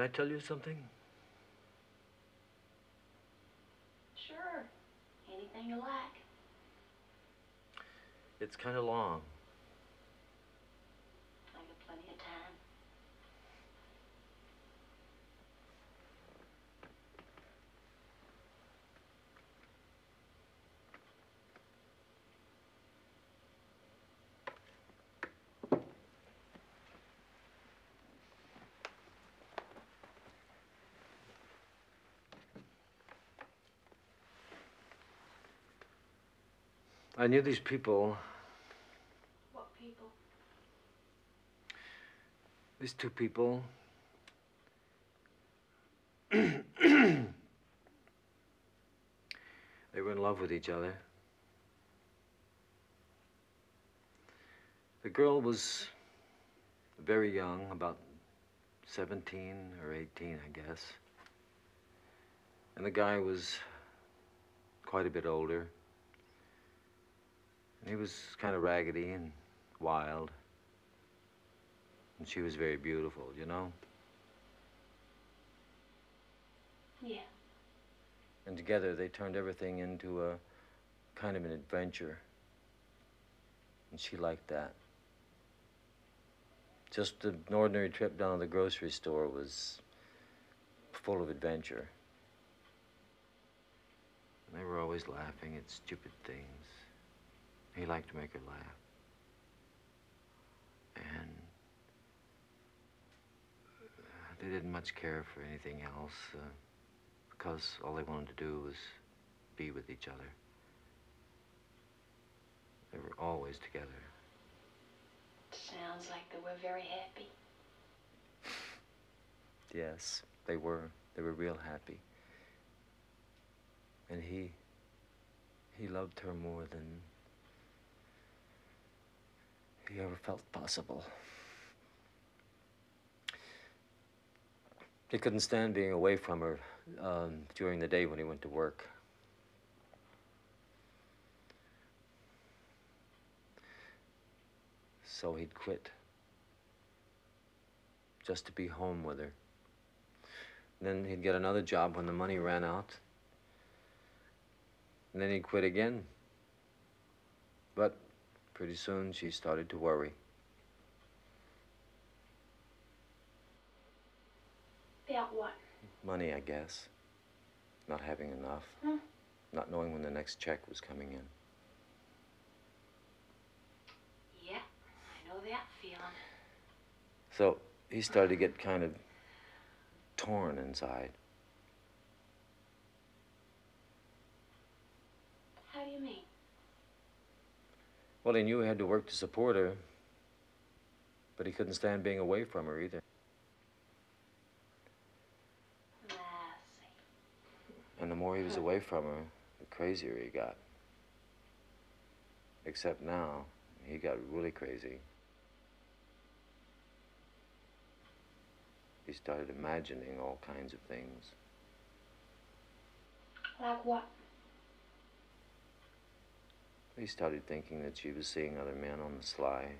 Can I tell you something? Sure. Anything you like. It's kind of long. I got plenty of time. I knew these people. What people? These two people. They were in love with each other. The girl was very young, about 17 or 18, I guess. And the guy was quite a bit older. And he was kind of raggedy and wild. And she was very beautiful, you know? Yeah. And together they turned everything into a kind of an adventure. And she liked that. Just an ordinary trip down to the grocery store was full of adventure. And they were always laughing at stupid things. He liked to make her laugh. And they didn't much care for anything else because all they wanted to do was be with each other. They were always together. Sounds like they were very happy. Yes, they were. They were real happy. And he loved her more than he ever felt possible. He couldn't stand being away from her during the day when he went to work. So he'd quit just to be home with her. Then he'd get another job when the money ran out. And then he'd quit again. But pretty soon she started to worry. About what? Money, I guess. Not having enough. Huh? Not knowing when the next check was coming in. Yeah, I know that feeling. So he started to get kind of torn inside. How do you mean? Well, he knew he had to work to support her, but he couldn't stand being away from her either. I see. And the more he was away from her, the crazier he got. Except now, he got really crazy. He started imagining all kinds of things. Like what? He started thinking that she was seeing other men on the sly.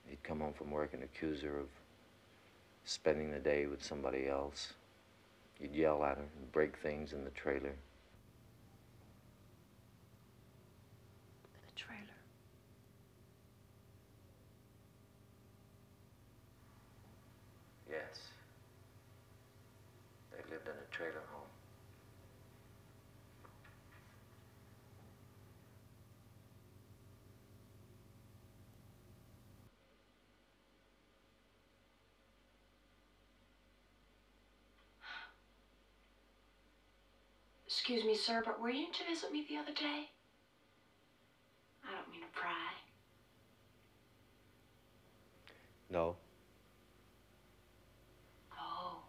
He'd come home from work and accuse her of spending the day with somebody else. He'd yell at her and break things in the trailer. The trailer. Yes. They lived in a trailer home. Excuse me, sir, but were you in to visit me the other day? I don't mean to pry. No. Oh.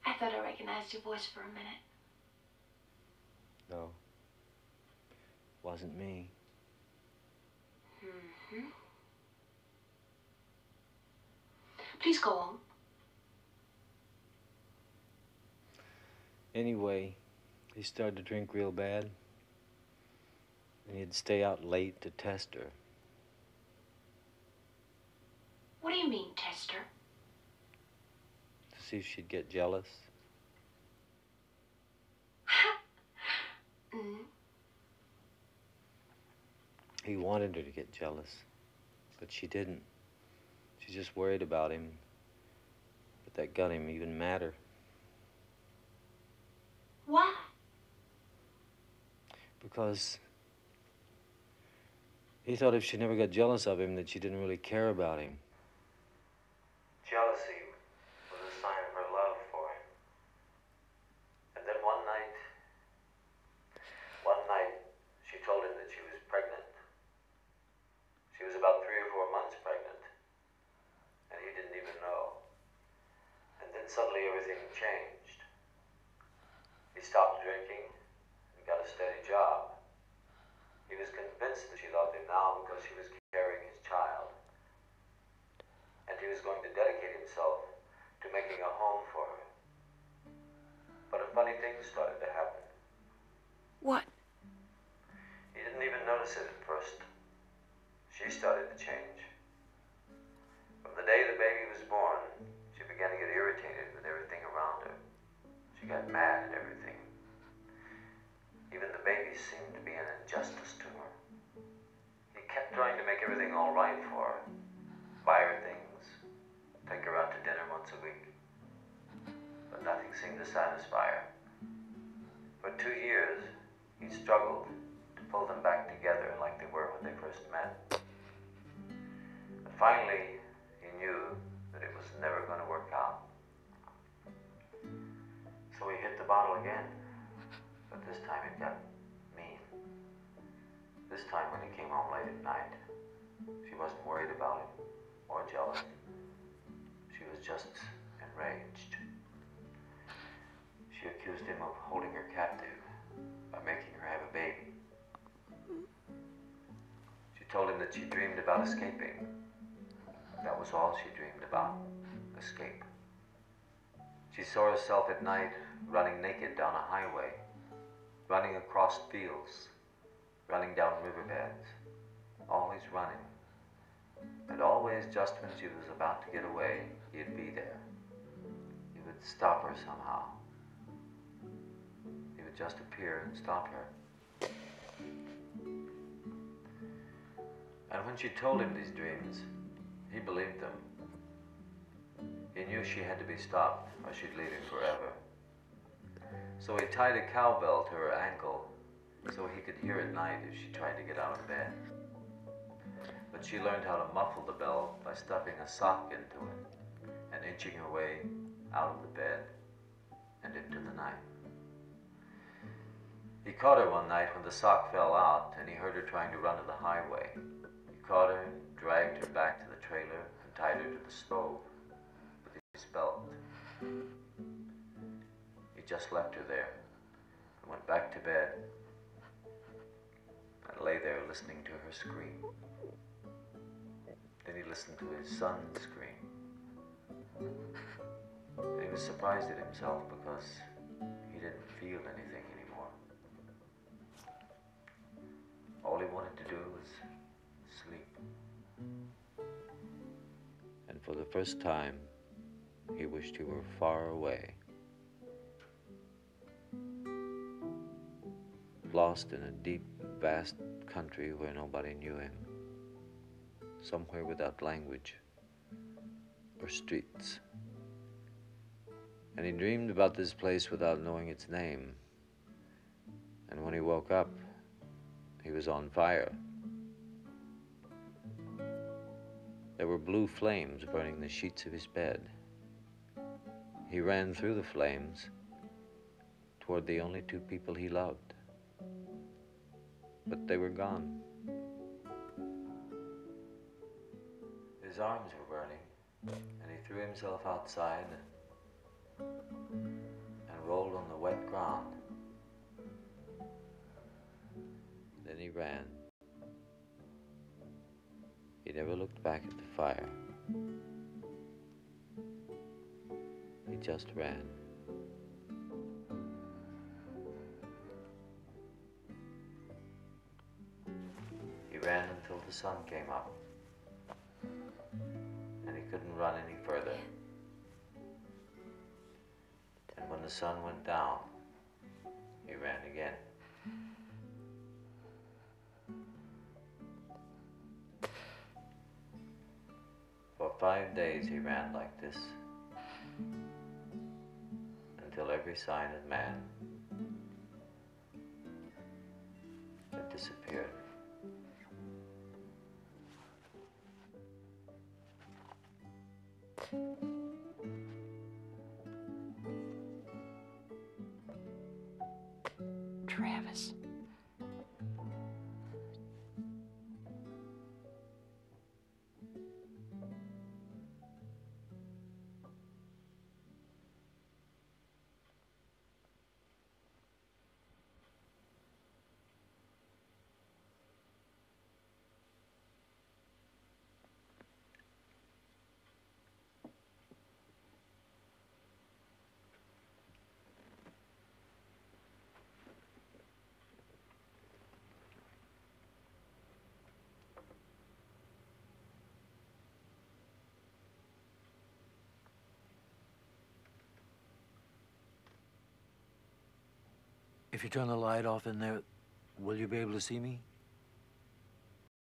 I thought I recognized your voice for a minute. No. Wasn't me. Mm-hmm. Please go on. Anyway, he started to drink real bad. And he'd stay out late to test her. What do you mean, test her? To see if she'd get jealous. Mm. He wanted her to get jealous, but she didn't. She just worried about him. But that got him even madder. Why? Because he thought if she never got jealous of him, that she didn't really care about him. Jealousy was a sign of her love for him. And then one night, she told him that she was pregnant. She was about 3 or 4 months pregnant, and he didn't even know. And then suddenly everything changed. He stopped drinking and got a steady job. He was convinced that she loved him now because he was carrying his child. And he was going to dedicate himself to making a home for her. But a funny thing started to happen. What? He didn't even notice it at first. She started to change. From the day the baby was born, she began to get irritated with everything around her. She got mad at everything. Even the baby seemed to be an injustice to her. He kept trying to make everything all right for her. Buy her things, take her out to dinner once a week. But nothing seemed to satisfy her. For 2 years, he struggled to pull them back together like they were when they first met. But finally, he knew that it was never going to work out. So he hit the bottle again. But this time it got mean. This time when he came home late at night, she wasn't worried about him or jealous. She was just enraged. She accused him of holding her captive by making her have a baby. She told him that she dreamed about escaping. That was all she dreamed about, escape. She saw herself at night running naked down a highway, running across fields, running down riverbeds, always running. And always just when she was about to get away, he'd be there. He would stop her somehow. He would just appear and stop her. And when she told him these dreams, he believed them. He knew she had to be stopped or she'd leave him forever. So he tied a cowbell to her ankle so he could hear at night if she tried to get out of bed. But she learned how to muffle the bell by stuffing a sock into it and inching her way out of the bed and into the night. He caught her one night when the sock fell out and he heard her trying to run to the highway. He caught her, dragged her back to the trailer, and tied her to the stove with his belt. He just left her there and went back to bed and lay there listening to her scream. Then he listened to his son scream. And he was surprised at himself because he didn't feel anything anymore. All he wanted to do was sleep. And for the first time, he wished he were far away. Lost in a deep, vast country where nobody knew him. Somewhere without language or streets. And he dreamed about this place without knowing its name. And when he woke up, he was on fire. There were blue flames burning the sheets of his bed. He ran through the flames toward the only 2 people he loved. But they were gone. His arms were burning, and he threw himself outside and rolled on the wet ground. Then he ran. He never looked back at the fire. He just ran. He ran until the sun came up. And he couldn't run any further. And when the sun went down, he ran again. For 5 days he ran like this, until every sign of man had disappeared. Travis. If you turn the light off in there, will you be able to see me?